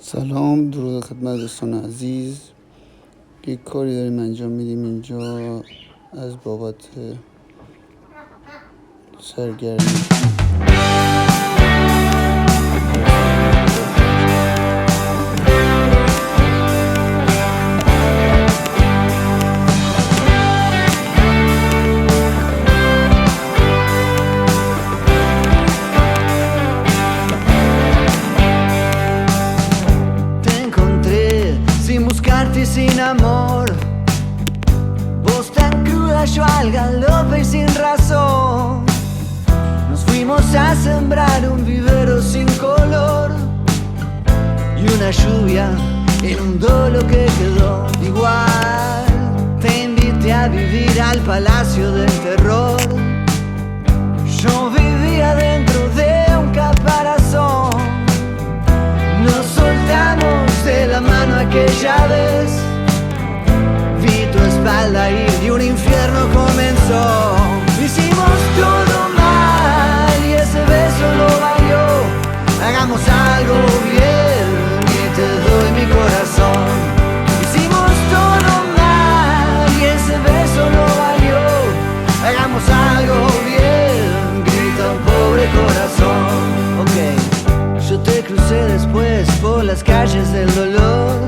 سلام، درود خدمت دوستان عزیز. یک کاری داریم انجام میدیم اینجا از بابت سرگرمی. Sin buscarte y sin amor, vos tan cruda, yo al galope y sin razón. Nos fuimos a sembrar un vivero sin color y una lluvia inundó lo que quedó. Igual te invité a vivir al palacio del terror. Yo vivía dentro de un caparazón. Nos soltamos de la mano aquella vez. Vi tu espalda ir y un infierno comenzó. Hicimos todo mal y ese beso lo valió. Hagamos algo bien y te doy mi corazón. Hicimos todo mal y ese beso lo valió. Hagamos algo bien, grita un pobre corazón. Okay. Yo te crucé después por las calles del dolor.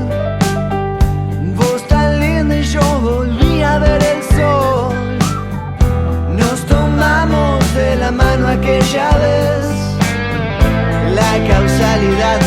Vos tan linda y yo volví a ver el sol. Nos tomamos de la mano aquella vez. La causalidad